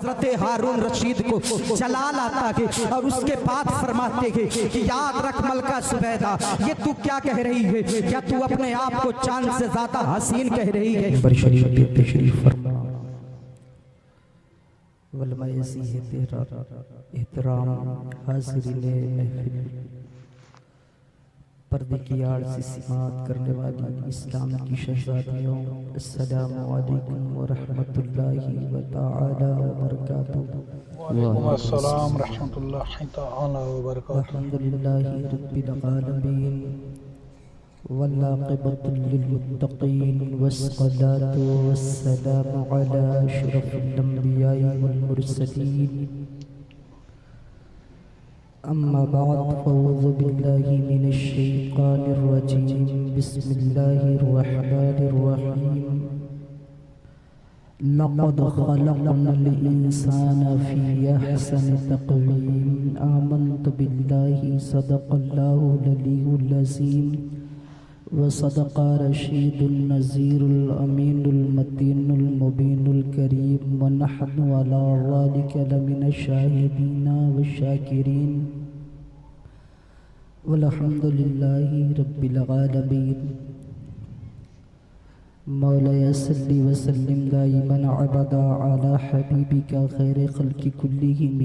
हजरत हारून रशीद को जलाल आता है और उसके बाद फरमाते हैं कि याद रख मलका सुबैदा, ये तू क्या कह रही है? क्या तू अपने आप को चांद से ज्यादा हसीन कह रही है? तशरीफ फरमा वलमायसी है तेरा एहतराम हाज़िरीने महफिल, पर्दे की आड़ से सिमात करने वाली इस्लाम की शहज़ादियों, अस्सलामु अलैकुम व रहमतुल्लाहि व तआला व बरकातुहू। वालेकुम अस्सलाम रहमतुल्लाहि तआला व बरकातुहू। अल्हम्दुलिल्लाहि रब्बिल आलमीन वल्लाक़िबतु लिल्मुत्तक़ीन वस्सलातु वस्सलामु अला अशरफिल अंबिया'i वल मुरसलीन। अम्मा बाद फ़अऊज़ु बिल्लाहि मिनश शैतानिर रजीम। बिस्मिल्लाहिर रहमानिर रहीम। लक़द ख़लक़नल इंसाना फ़ी अहसनि तक़वीम। आमन्तु बिल्लाहि सदक़ल्लाहुल अलीयुल अज़ीम व सदक़ रशीदुन नज़ीरुल अमीनुल मतीनुल मुबीनुल करीम व नहनु अला ज़ालिका लमिनश शाहिदीन व शाकिरीन वल्हम्दुलिल्लाहि रब्बिल आलमीन। मौलाया सल्ली व सल्लिम दाइमन अबदा अला हबीबिका खैर खल्क़ि कुल्लिहिम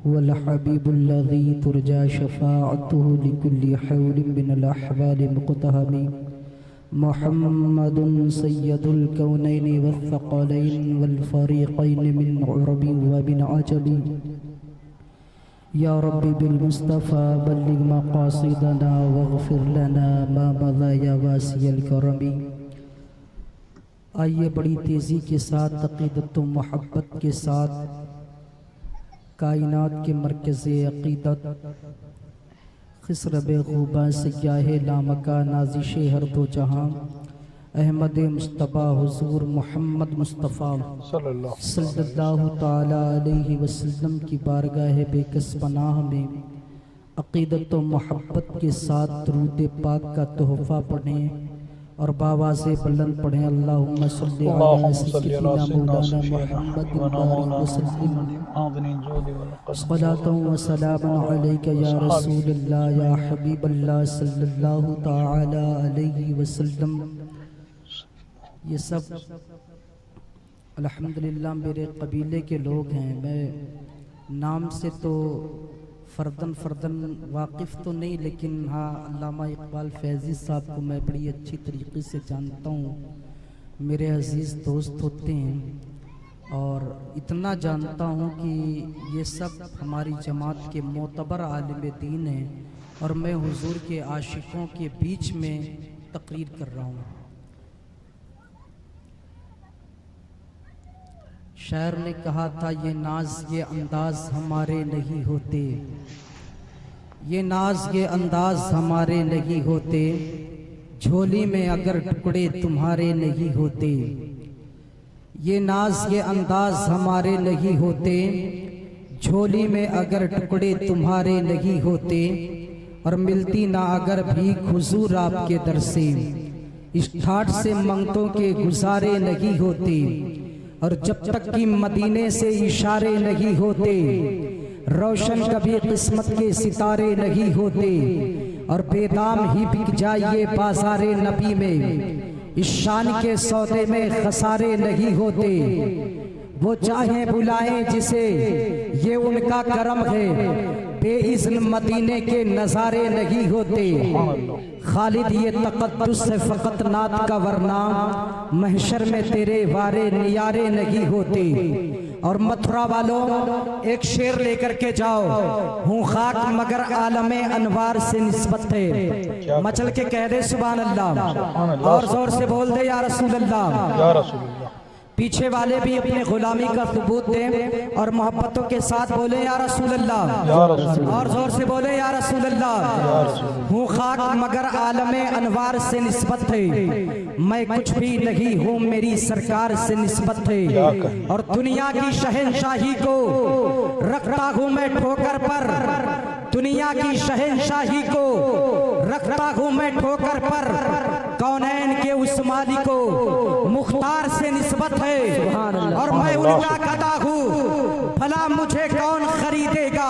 हुवल हबीबुल्लज़ी तुरजा शफ़ाअतुहु लिकुल्लि हौलिन मिनल अहवालि मुक़तहमी। मुहम्मदुन सय्यदुल कौनैनि वस्सक़लैन वल फ़रीक़ैन मिन उरबि व मिन अजमी। या रब्बी बिल मुस्तफ़ा बल्लिग मक़ासिदना वग़फ़िर लना मा मज़ा या वासियल करमी। आइए बड़ी तेज़ी के साथ अक़ीदत व मोहब्बत के साथ कायनात के मरकज़े अक़ीदत खिसरब ख़ूबा सयाह लामका नाज़िश हर दो जहाँ अहमद मुस्तफ़ा हुज़ूर मोहम्मद मुस्तफ़ा सल्लल्लाहु ताला अलैहि वसल्लम की बारगाह बेकस पनाह में अक़ीदत व मोहब्बत के साथ दुरूद पाक का तोहफ़ा पढ़ें और बावाज़े बुलंद पढ़ें। अल्लाहुम्मा सल्लि अला सय्यिदिना मौलाना मुहम्मद बारिक वसल्लिम सलातन व सलामन अलैका या रसूलल्लाह या हबीबल्लाह सल्लल्लाहु ताला अलैहि वसल्लम। ये सब अल्हम्दुलिल्लाह मेरे कबीले के लोग हैं। मैं नाम से तो फ़र्दन वाकिफ़ तो नहीं, लेकिन हाँ अल्लामा इकबाल फैज़ी साहब को मैं बड़ी अच्छी तरीक़े से जानता हूँ। मेरे अज़ीज़ दोस्त होते हैं और इतना जानता हूँ कि ये सब हमारी जमात के मोतबर आलिम दीन हैं और मैं हुज़ूर के आशिकों के बीच में तकरीर कर रहा हूँ। शायर ने कहा था ये नाज ये अंदाज हमारे नहीं होते, ये नाज ये अंदाज हमारे नहीं होते, झोली में अगर टुकड़े तुम्हारे नहीं होते। ये नाज ये अंदाज हमारे नहीं होते, झोली में अगर टुकड़े तुम्हारे नहीं होते। और मिलती ना अगर भीख हुजूर आपके दर से, इस ठाठ से मंगतों के गुजारे नहीं होते। और जब तक कि मदीने से इशारे नहीं होते, रोशन कभी किस्मत के सितारे नहीं होते। और बेदाम ही बिक जाइए बाजारे नबी में, इस शान के सौदे में खसारे नहीं होते। वो चाहे बुलाएं जिसे ये उनका करम है, बेइज़्न मदीने के नज़ारे नहीं होते। खालिद ये तक़द्दुस से फ़कत नात का वरना, महशर में तेरे वारे नियारे नहीं होते। और मथुरा वालों एक शेर लेकर के जाओ, हूँ खाक मगर आलमे अनवार से निस्बत है। मचल के कह दे सुभान अल्लाह, और जोर से बोल दे या रसूल अल्लाह। पीछे वाले भी अपने गुलामी का सबूत दें और मोहब्बतों के साथ बोले या रसूल अल्लाह, और जोर से बोले या रसूल अल्लाह। हूँ खाक मगर आलमे अनवार से निस्बत है, मैं कुछ भी नहीं हूँ मेरी सरकार से निस्बत है। और दुनिया की शहंशाही को रखता हूँ मैं ठोकर पर, दुनिया की शहंशाही को रखता हूँ मैं ठोकर पर। कौनैन के उस मालिक को मुख्तार से निस्बत है, और मैं उनका गदा हूँ भला मुझे कौन खरीदेगा,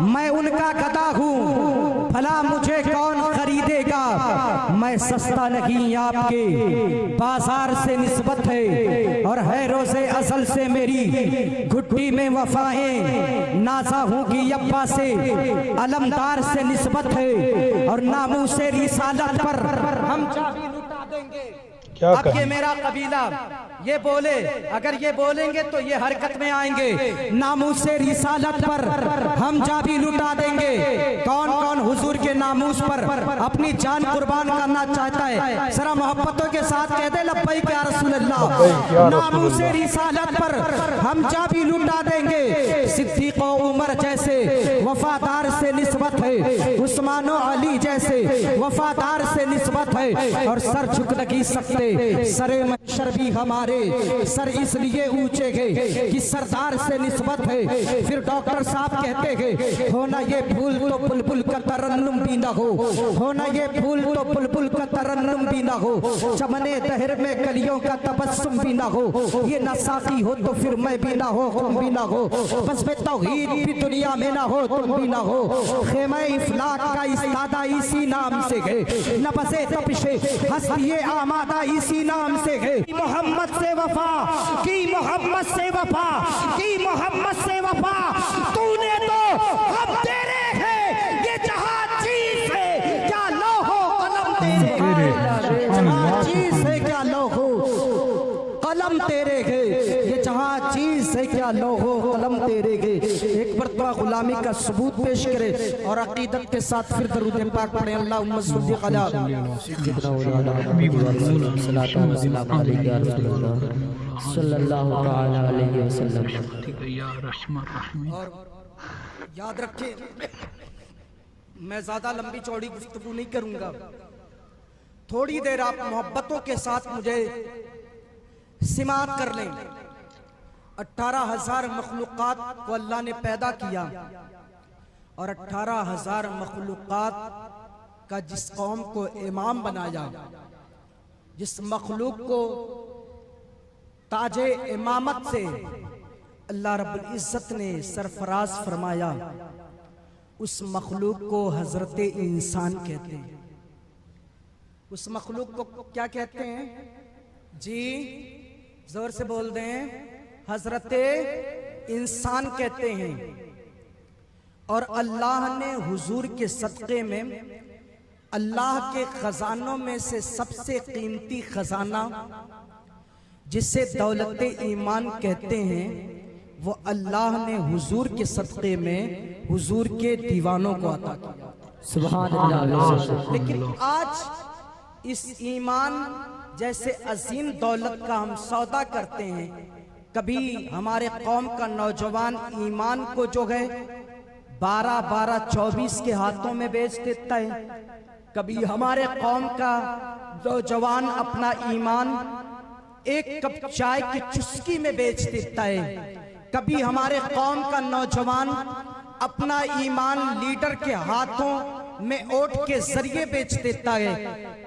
मैं उनका गधा हूँ, भला मुझे कौन खरीदेगा, मैं सस्ता नहीं आपके बाजार से निस्बत है, और है रोज़े अज़ल से मेरी घुट्टी में वफाएं, नाज़ा हूँ कि अब्बा से अलमदार से निस्बत है, और नामू से रिसालत पर हम चाबी लुटा देंगे। अब ये मेरा कबीला ये बोले, अगर ये बोलेंगे तो ये हरकत में आएंगे, नामूस से रिसालत पर हम जाबी लुटा देंगे। कौन कौन हुजूर के नामूस पर अपनी जान कुर्बान करना चाहता है, जरा मोहब्बतों के साथ कह दे लब्बैक या रसूल अल्लाह। नामूस से रिसालत पर हम जाबी लुटा देंगे। सिद्दीक व उमर जैसे वफादार से निस्बत है, उस्मान व अली जैसे वफादार से निस्बत है, और सर झुक नहीं सकते, सरे महशर भी हमारे सर इसलिए ऊंचे गए कि सरदार से निस्बत है। फिर डॉक्टर साहब कहते हैं होना ये फूल तो बुलबुल का तरन्नुम भी ना हो, होना ये फूल तो बुलबुल का तरन्नुम भी ना हो, चमने दहर में कलियों का तबस्सुम भी ना हो, ये ना साकी हो तो फिर मैं भी ना हो, तुम भी ना हो, बस में तौहीद भी दुनिया में ना हो, तुम भी ना हो, खेमा इफलाक का इस्तादा इसी नाम से है, नबज़े तपिशे हस्तिये आमादा इसी नाम से है। मोहम्मद से वफा की, मोहम्मद से वफा की, मोहम्मद से वफा तूने तो हम तेरे हैं, ये जहां चीज है क्या लोहो कलम तेरे, जहां चीज है क्या लोहो कलम तेरे है, ये जहां चीज है क्या लोहो कलम तेरे है। एक मरतबा गुलामी का सबूत पेश करे और अकीदत के साथ फिर दरूद पाक पढ़े। अल्लाहुम्मा सल्ली अला सल्लल्लाहु अलैहि वसल्लम। और याद रखें, मैं ज्यादा लंबी चौड़ी गुफ्तगू नहीं करूंगा, थोड़ी देर आप मोहब्बतों के साथ मुझे सिमात कर लें। 18,000 मखलूक़ात को अल्लाह ने पैदा किया, और 18,000 मखलूक़ात का जिस कौम को इमाम बनाया, जिस मखलूक को ताजे इमामत से अल्लाह रब्बुल इज़्ज़त ने सरफराज फरमाया, उस मखलूक को हजरत इंसान कहते हैं। उस मखलूक को क्या कहते हैं जी? जोर से बोल दें, हजरत इंसान कहते हैं। और अल्लाह ने हुजूर के सदक़े में अल्लाह के खजानों में से सबसे कीमती खजाना जिसे दौलत ईमान कहते हैं, वो अल्लाह ने हुजूर के सदक़े में हुजूर के दीवानों को अता किया। सुभान अल्लाह। लेकिन आज इस ईमान जैसे अजीम दौलत का हम सौदा करते हैं। कभी हमारे कौम का नौजवान ईमान को जो है 12-12, 24 के हाथों में बेच देता है। कभी हमारे कौम का नौजवान अपना ईमान एक कप चाय की चुस्की में बेच देता है। कभी हमारे कौम का नौजवान अपना ईमान लीडर के हाथों में ओट के जरिए बेच देता है।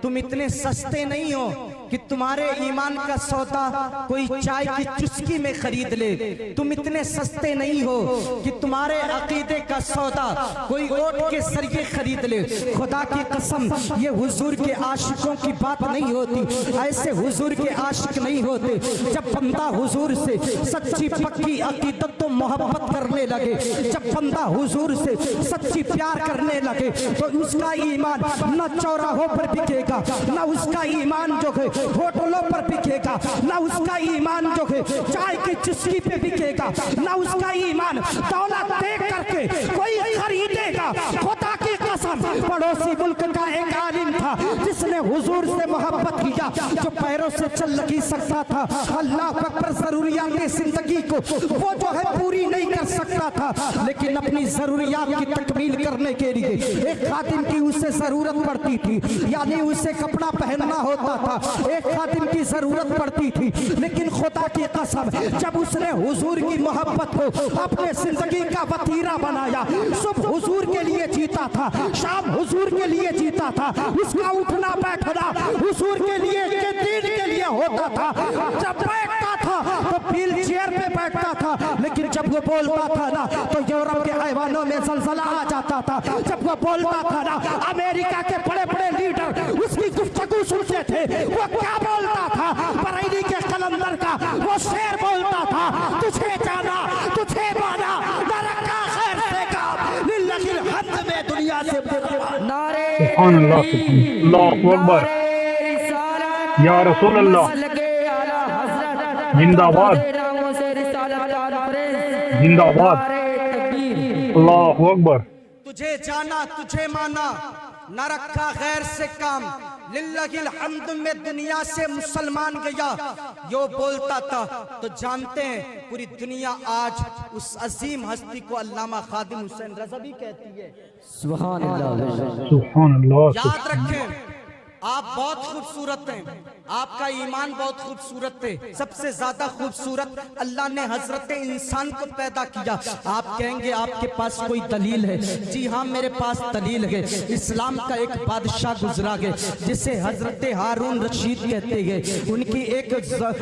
तुम इतने सस्ते नहीं हो कि तुम्हारे ईमान का सौदा कोई चाय की चुस्की में खरीद ले। तुम इतने सस्ते नहीं हो कि तुम्हारे अकीदे का सौदा कोई ओट के जरिए खरीद ले। खुदा की कसम, ये हुजूर के आशिकों की बात नहीं होती। ऐसे हुजूर के आशिक नहीं होते। जब बंदा हुजूर से सच्ची पक्की अकीदत तो मोहब्बत करने लगे, जब बंदा हुजूर से सच्ची प्यार करने लगे, तो उसका ईमान न चौराहों पर बिकेगा, न उसका ईमान जो है होटलों पर बिकेगा, न उसका ईमान जो है चाय की चुस्की पे बिकेगा, न उसका ईमान दौलत देख करके कोई खरीदेगा। खुदा की कसम, पड़ोसी मुल्क का एक आलिम था जिसने हुजूर से मोहब्बत किया, जो पैरों से चल नहीं सकता था। अल्लाह अकबर, जरूरियात जिंदगी को वो जो है पूरी नहीं कर सकता था, लेकिन अपनी जरूरियात की तकमील करने के लिए एक खादिम की उसे जरूरत पड़ती थी, यानी उसे कपड़ा पहनना होता था, एक खादिम की जरूरत पड़ती थी। लेकिन खुदा की कसम, जब उसने हुजूर की मोहब्बत को अपने जिंदगी का वतीरा बनाया, सुबह हुजूर के लिए जीता था, शाम हुजूर के लिए जीता था, उसका उठना बैठना हुजूर के लिए, के दीन के लिए होता था। जब बैठता था तो व्हील चेयर पे बैठता था, लेकिन जब वो बोलता था ना तो यूरोप के ऐवानों में जलजला आ जाता था। जब वो बोलता था ना अमेरिका के बड़े बड़े लीडर उसकी गुफ्तगू सुनते थे। वो क्या बोलता था? बरेली के कलंदर का वो शेर बोलता था, तुझे जाना तुझे माना न रखा खैर से काम लिल्लाहिल हम्द में दुनिया से। नारे सुभान अल्लाह, अल्लाहु अकबर, या रसूल अल्लाह, जिंदाबाद जिंदाबाद, अल्लाहु अकबर। तुझे जाना तुझे माना न रखा गैर से काम लिल्लाहिल हम्द में दुनिया से मुसलमान गया। यो बोलता था तो जानते हैं पूरी दुनिया आज उस अजीम हस्ती को अल्लामा खादिम हुसैन रज़वी कहती है। सुभान अल्लाह, सुभान अल्लाह। याद रखें आप बहुत खूबसूरत हैं, आपका ईमान बहुत खूबसूरत है। सबसे ज्यादा खूबसूरत अल्लाह ने हजरत इंसान को पैदा किया। आप कहेंगे आपके पास कोई दलील है? जी हाँ, मेरे पास दलील है। इस्लाम का एक बादशाह गुजरा गया जिसे हजरत हारून रशीद कहते हैं।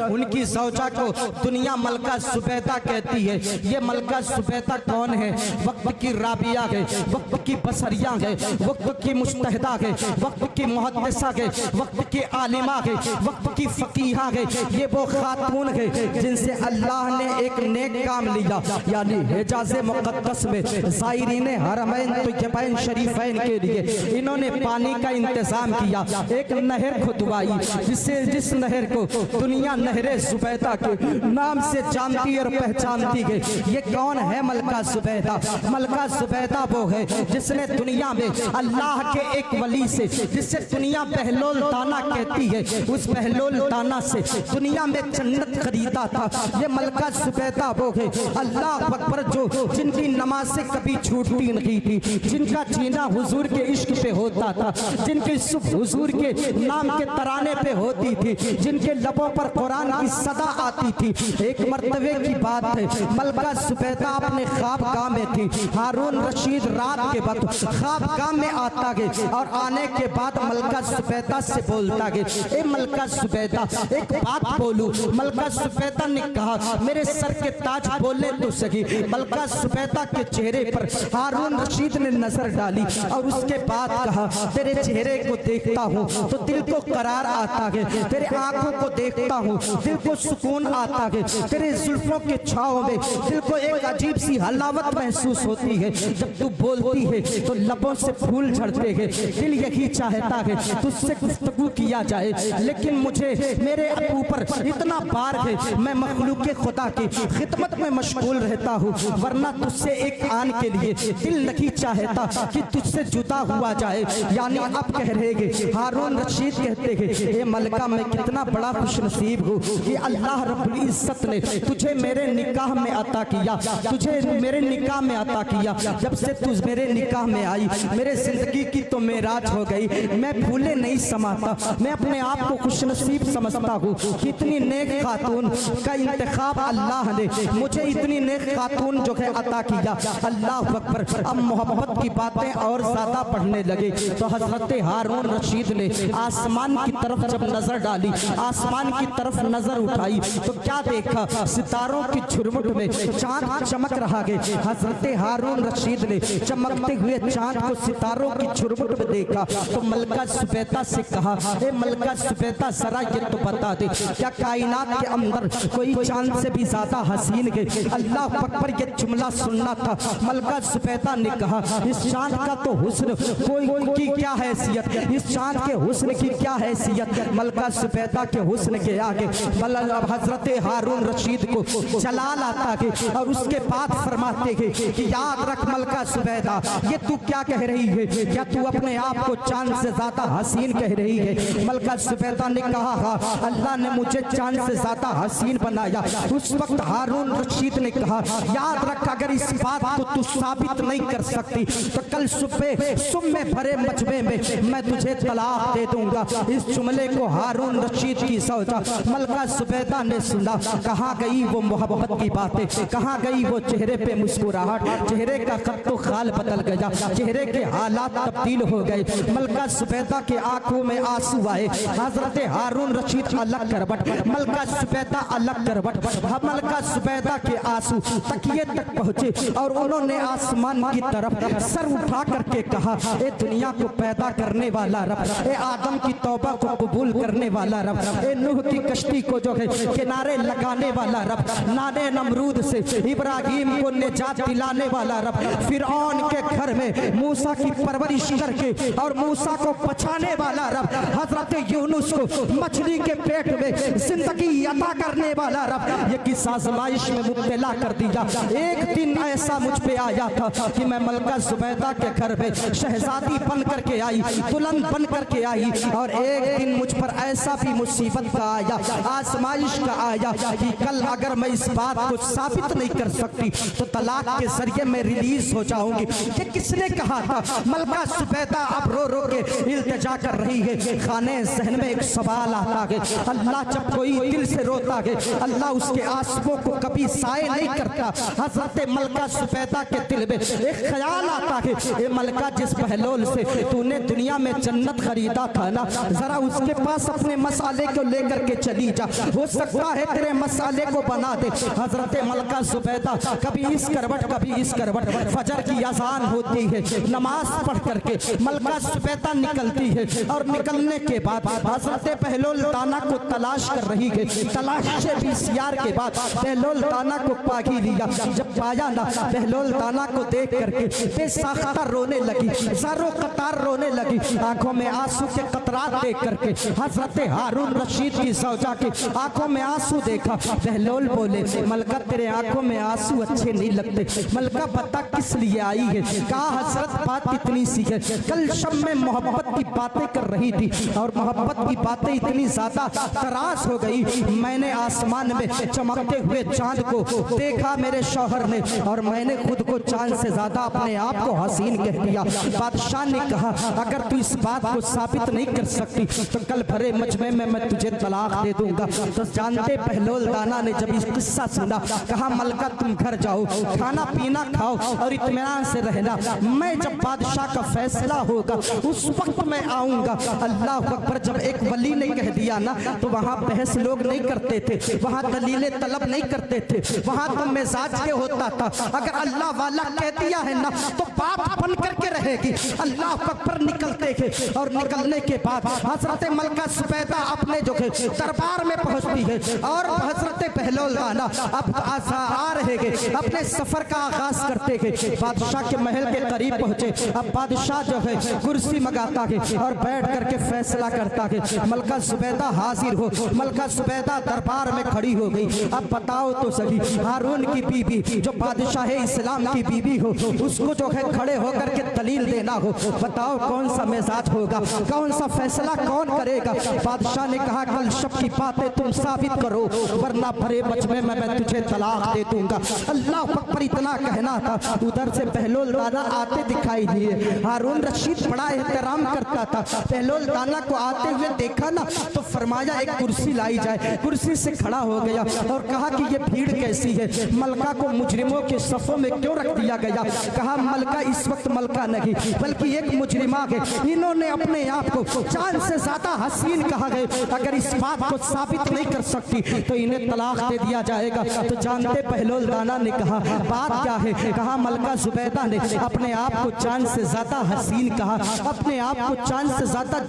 उनकी जौजा को दुनिया मलका जुबैदा कहती है। ये मलका जुबैदा कौन है? वक्त की राबिया है, वक्त की बसरिया है, वक्त की मुस्तहदा है, वक्त की मुहद्दिसा है, वक्त की आलिमा है, वक्त की फकीहा है। ये वो खातून है जिनसे अल्लाह ने एक नेक काम लिया, यानी हिजाज मुक़द्दस में ज़ायरीन हरमैन तय्यबैन शरीफैन के लिए इन्होंने पानी का इंतजाम किया। एक नहर खुदवाई जिस नहर को दुनिया नहरे जुबैदा के नाम से जानती और पहचानती है। ये कौन है? मलका जुबैदा। मलका जुबैदा वो है जिसने दुनिया में अल्लाह के एक वली से, जिससे दुनिया बहलोल दाना कहती है, उस बहलोल दाना से दुनिया में जन्नत खरीदा था। ये मलका जुबैदा वो है, अल्लाह अकबर, जो जिनकी नमाज से कभी छूटती नहीं थी, जिनका जीना हुजूर के इश्क पे होता था, जिनकी सुबह हुजूर के नाम के तराने पे होती थी, जिनके लबों पर कुरान की सदा आती थी। एक मर्तबे की बात है, मलका जुबैदा अपने ख्वाबगाह में थी। हारून रशीद रात के वक्त ख्वाबगाह में आता है और आने के बाद मलका जुबैदा से बोलता है, ए मलका जुबैदा एक बात बोलूं। मलका जुबैदा ने कहा, मेरे सर के ताज बोले तो सही। मलका जुबैदा के चेहरे पर हारून रशीद ने नजर डाली और उसके बाद कहा, तेरे चेहरे को देखता हूँ तो दिल को करार आता है, तेरे आंखों को देखता हूँ दिल को सुकून आता है, तेरे जुल्फों के छांव में दिल को एक अजीब सी हलावत महसूस होती है। जब तू बोलती है तो लबों से फूल झड़ते हैं, दिल यही चाहता है तुझसे गुफ्तगू किया जाए, लेकिन मुझे मेरे ऊपर इतना बार है, मैं मखलूक खुदा की खिदमत में मशगूल रहता हूँ, वरना तुझसे एक आन के लिए दिल नहीं चाहता कि तुझसे जुदा हुआ जाए। यानी अब कह रहे हैं, हारून रशीद कहते हैं, ये मलका मैं कितना बड़ा खुशनसीब हूँ कि अल्लाह रब्बुल इज्जत ने तुझे मेरे निकाह में अता किया, तुझे मेरे निकाह में अता किया। जब से तू मेरे निकाह में आई मेरे जिंदगी की तो मेराज हो गई। मैं भूले नहीं समाता, मैं अपने आप को खुशनसीब समझता हूँ कि इतनी नेक खातून का इंतखाब अल्लाह ने मुझे इतनी नेक खातून जो है अता किया। अल्लाह अकबर। अब मोहब्बत की बातें और ज्यादा पढ़ने लगे तो हजरत हारून रशीद ने आसमान की तरफ जब नजर डाली, आसमान की तरफ नजर उठाई तो क्या देखा? सितारों की झुरमुट में चांद चमक रहा है। हजरत हारून रशीद ने चमकते हुए चांद को सितारों की झुरमुट में देखा तो मलका जुबैदा से कहा, ए मलका जुबैदा जरा ये तो बता दे, क्या कायनात के अंदर कोई चांद से भी ज्यादा हसीन है? अल्लाह अकबर। ये जुमला सुनना था। मलका जुबैदा ने कहा, इस चांद का तो हुस्न कोई की क्या हैसियत, इस चांद के हुस्न की क्या हैसियत। मलका जुबैदा के हुस्न के आगे हजरत हारून रशीद को जलाल आता है और उसके बाद फरमाते हैं कि याद रख मलका जुबैदा, ये तू क्या कह रही है? क्या तू अपने आप को चांद से ज्यादा हसीन कह रही है? मलका जुबैदा ने कहा, हाँ अल्लाह ने मुझे चांद से ज्यादा हसीन बनाया। उस वक्त हारून रशीद ने कहा, याद रख अगर इस बात को तू साबित नहीं कर सकती तो कल सुबह सुम्मे भरे मजमे में मैं तुझे तलाक दे दूंगा। इस जुमले को हारून रशीद की सौजा मलका जुबैदा ने सुना। कहाँ गई वो मोहब्बत की बातें, कहाँ गई वो चेहरे पे मुस्कुराहट? चेहरे का खत्तो खाल बदल गया, चेहरे के हालात तब्दील हो गए। मलका जुबैदा के आंखों में आंसू आए। हजरत हारून रशीद अलग करवट, मलका जुबैदा अलग करवट, मलका जुबैदा के आंसू तकिए तक पहुंचे और उन्होंने आसमान की तरफ सर उठा करके कहा, ए दुनिया को पैदा करने वाला रब, ए आदम की तौबा को कबूल करने वाला रब, ए नूह की कश्ती को जो है किनारे लगाने वाला रब, नाने नमरूद से इब्राहिम को निजात दिलाने वाला रब, फिरौन के घर में मूसा की परवरिश करके और मूसा को बचाने वाला रब, हजरत यूनुस को मछली के पेट में जिंदगी अता करने वाला रब, ये किस आजमाइश में मुब्तला कर दिया। एक दिन ऐसा मुझ पे आया था कि मैं मलका जुबैदा के घर में शहजादी बन करके आई, दुल्हन बन करके आई, और एक दिन मुझ पर ऐसा भी मुसीबत का आया, आजमाइश का आया कि कल अगर मैं इस बात को साबित नहीं कर सकती तो तलाक के जरिए मैं रिलीज हो जाऊंगी। कि किसने कहा था? मलका जुबैदा अब रो रो के इल्तिजा कर रही है। खाने जहन में एक सवाल आता है, अल्लाह जब कोई दिल से रोता है अल्लाह उसके आंसुओं को कभी साए नहीं करता। हजरत मलका जुबैदा के दिल में एक ख्याल आता है, ए मलका जिस बहलोल से तूने दुनिया में जन्नत खरीदा था ना, जरा उसके पास अपने मसाले को लेकर के चली जा, हो सकता है तेरे मसाले को बना दे। हजरत मलका जुबैदा कभी इस करवट कभी इस करवट, फजर की अजान होती है, नमाज पढ़ करके मलका जुबैदा निकलती है और निकलने के बाद हजरत बहलोल दाना को तलाश कर रही है। तलाश से 20 यार के बाद बहलोल दाना को पागी लिया। जब पाया ना, बहलोल दाना को देख करके बेसाख्ता रोने लगी, ज़ारो कतार रोने लगी, आंखों में आंसू के कतरात देख करके हजरत हारून रशीद की ज़ौजा की आंखों में आंसू देखा। बहलोल बोले, मलका तेरे आंखों में आंसू अच्छे नहीं लगते। मलका बता किस लिए आई है? कहा हजरत बात इतनी सी है, कल शब में मोहब्बत की बातें कर रही थी और मोहब्बत की बातें इतनी ज्यादा तराश हो गई, मैंने आसमान में चमकते हुए चांद को देखा मेरे शौहर ने, और मैंने खुद को चांद से ज्यादा अपने आप को हसीन कह दिया। बादशाह ने कहा, अगर तू इस बात को साबित नहीं कर सकती तो कल भरे मजमे में मैं तुझे तलाक दे दूंगा। तो जानते बहलोल दाना ने जब इस किस्सा सुना, कहा मलका तुम घर जाओ, खाना पीना खाओ और इत्मीनान से रहना, मैं जब बादशाह का फैसला होगा उस वक्त मैं आऊंगा। अल्लाह अकबर, जब एक वली ने कह दिया ना तो वहाँ बहस लोग नहीं करते थे, वहाँ दलीलें तलब नहीं करते थे, वहाँ तो मिजाज के होता था। अगर अल्लाह वाला कह दिया है ना तो बात बन करके रहेगी। अल्लाह अकबर निकलते थे और निकलने के बाद हजरत मलका जुबैदा अपने जो है दरबार में पहुंचती है और हजरत बहलोल दाना अब आ रहे हैं, अपने सफर का आगाज करते हैं। बादशाह के महल के करीब पहुंचे। अब बादशाह जो है कुर्सी मंगाता है और बैठ करके फैसला करता है। मलका जुबैदा हाजिर हो, मलका जुबैदा दरबार में खड़ी हो गई। अब बताओ तो सही, हारून की बीबी जो बादशाह इस्लाम की बीबी हो, उसको जो है खड़े होकर के दलील देना हो, बताओ कौन सा मिजाज होगा, कौन सा फैसला कौन करेगा? बादशाह ने कहा, कल शब की बातें तुम साबित करो वरना भरे मजमे में मैं तुझे तलाक दे दूंगा। अल्लाह अकबर, इतना कहना था। उधर से बहलोल दाना आते दिखाई दिए। हारून रशीद बड़ा एहतराम करता था, बहलोल दाना को आते हुए देखा ना तो फरमाया एक कुर्सी लाई जाए। कुर्सी से खड़ा हो गया और कहा कि ये भीड़ कैसी है, मलका को मुजरिमों के सफों में क्यों रख दिया गया? कहा मलका इस वक्त मलका नहीं बल्कि एक मुजरिमा है, इन्होंने अपने आप को चांद से ज्यादा हसीन कहा है। अगर इस बात को साबित नहीं कर सकती तो इन्हें तलाक दे दिया जाएगा। तो जानते बहलोल दाना ने कहा, बात क्या है? कहा मलका जुबैदा ने अपने आप को चांद से ज्यादा हसीन कहा, अपने आप को चांद से ज्यादा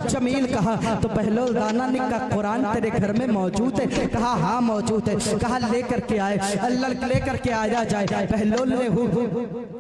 जमील कहा। तो बहलोल दाना ने कहा, कुरान तेरे घर में मौजूद है? कहा हाँ मौजूद है। कहा लेकर के आए, अल्लाह लेकर के आया जाए। बहलोल ने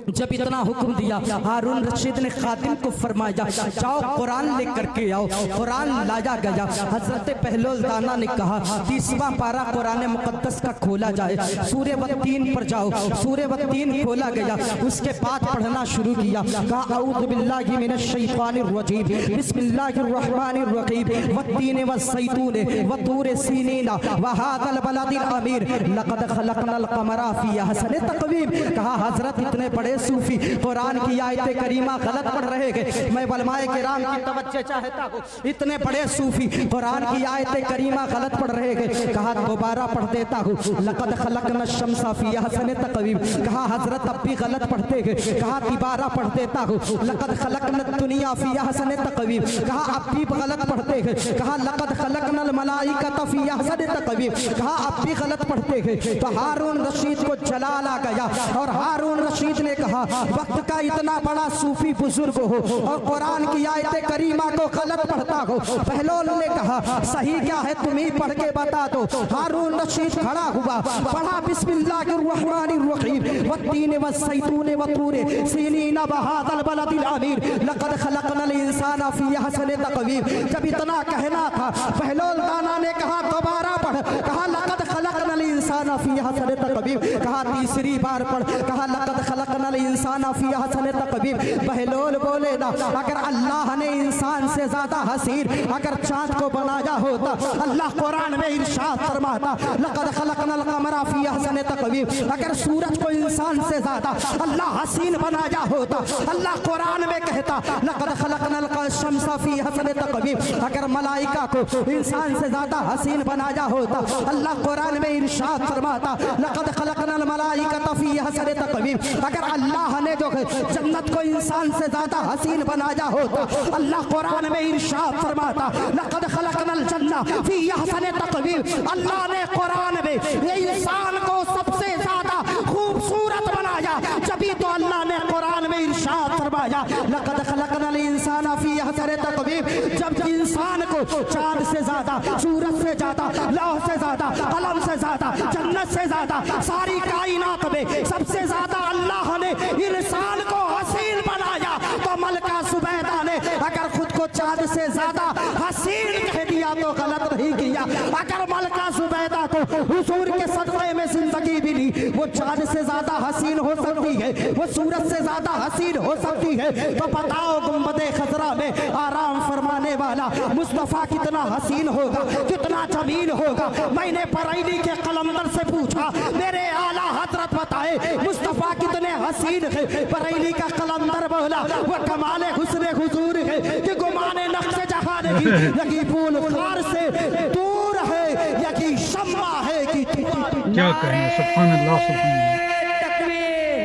जब इतना हुक्म दिया, हारून रशीद ने खादिम को फरमाया, जाओ कुरान लेकर के आओ। कुरान लाया गया। हजरत बहलोल दाना ने कहा, 30वां पारा कुरान मुकद्दस का खोला जाए, सूरे वत्तीन पर जाओ। सूरे वत्तीन खोला गया, उसके बाद पढ़ना शुरू किया। कहा औज़ु बिल्लाहि मिनश शैतानिर रजीम, बिस्मिल्लाहिर रहमानिर रहीम, वत्तीन वज़्ज़ैतून वतूर सीनीन वहादल बलदिल अमीर लक़द खलक़नल क़मरा फ़ी अहसनि तक़वीम। कहा हजरत इतने बड़े सूफी कुरान की आयत करीमा गलत पढ़ रहे हैं, मैं उलमाए किराम की तवज्जो चाहता हूँ। इतने बड़े सूफी कुरान की आयत करीमा गलत पढ़ रहे हैं। कहा दोबारा पढ़ देता हूँ, लक़द खलक़नश शम्सा फ़ी अहसनि तक़वीम। कहा हजरत अब भी गलत पढ़ते हैं। कहा दोबारा पढ़ देता हूँ, लक़द खलक़नद दुनिया फ़ी अहसनि तक़वीम, कहा आप भी गलत पढ़ते हैं, कहा लक़द खलक़नल मलाइकत फ़ी अहसनि तक़वीम, कहा आप भी गलत पढ़ते हैं। तो हारून रशीद को जलाल आ गया और हारून रशीद ने कहा वक्त का इतना बड़ा सूफी बुजुर्ग हो और कुरान की आयत करीमा को गलत पढ़ता हो। पहलौन ने कहा सही क्या है तुम ही पढ़ के बता दो। हारून रशीद खड़ा हुआ, पढ़ा बिस्मिल्लाहिर्रहमानिर्रहीम वत्तीन वज़्ज़ैतून वतूर सीनीन वहाज़ल बलदिल अमीर लक़द खलक़नल इंसाना फ़ी अहसनि तक़वीम। जब इतना कहना था पहलौन दाना ने कहा दोबारा पढ़, कहा लक़द खलक़नल इंसाना फ़ी अहसनि तक़वीम, कहा तीसरी बार पढ़, कहा लक़द खलक़नल इंसाना फ़ी अहसनि तक़वीम। पहलौन बोले ना अगर अल्लाह ने इंसान से ज्यादा हसीन अगर चाँद को बनाया होता, अल्लाह कुरान में इरशाद फरमाता लक़द खलक़नल क़मरा फ़ी अहसनि तक़वीम। अगर सूरज को इंसान से ज्यादा अल्लाह हसीन बनाया होता, अल्लाह कुरान में कहता लक़द खलक़नल शम्सा फ़ी अहसनि तक़वीम। अगर मलाइका को इंसान से ज्यादा हसीन बनाया होता, अल्लाह कुरान में इरशाद फरमाता लक़द खलक़नल मलाइकत फ़ी अहसनि तक़वीम। अगर अल्लाह ने जो जन्नत को इंसान से ज्यादा हसीन बनाया होता, अल्लाह कुरान में इरशाद फरमाता लक़द खलक़नल जन्ना फ़ी अहसनि तक़वीम। अल्लाह ने कुरान में ये इंसान को सबसे ज्यादा खूबसूरत बनाया, जभी तो अल्लाह ने कुरान में इरशाद फरमाया लक़द खलक़नल इंसाना फ़ी अहसनि तक़वीम। जब इंसान को चाँद से ज्यादा, सूरज से ज्यादा, लौह से ज्यादा, कलम से ज्यादा, जन्नत से ज्यादा, सारी कायनात में सबसे ज्यादा अल्लाह ने इंसान को हसीन बनाया, तो मलका सुबैदा ने अगर खुद को चाँद से ज्यादा हसीन कह दिया तो गलत नहीं किया। अगर मलका सुबैदा को हुजूर के सदक़े में जिंदगी मिली, वो चाँद से ज्यादा हसीन हो सकती है, वो सूरज से ज्यादा हसीन हो सकती है, तो बताओ गुंबदे खजरा में आराम फरमाने वाला मुस्तफ़ा कितना हसीन होगा, कितना जमील होगा। मैंने बरेली के कलंदर से पूछा मेरे आला हजरत बताए मुस्तफ़ा कितने हसीन है। बरेली का कलंदर बोला वो कमाले हुस्ने हुजूर है कि गुमाने नक्शे जहां नहीं, यही फूल खार से दूर है, यही शम्मा है कि क्या कहें। सुभान अल्लाह, सुभान अल्लाह,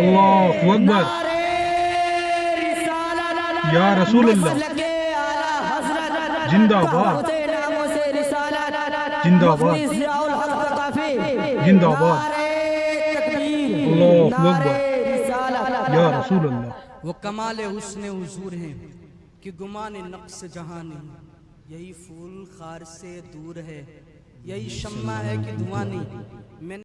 अल्लाहु अकबर, या रसूल अल्लाह, जिंदाबाद जिंदाबाद जिंदाबाद, अल्लाहु अकबर, या रसूल अल्लाह। वो कमाले हुस्ने हुजूर हैं कि गुमाने नक्श जहां नहीं, यही फूल खार से दूर है, यही शम्मा है कि धुआं नहीं।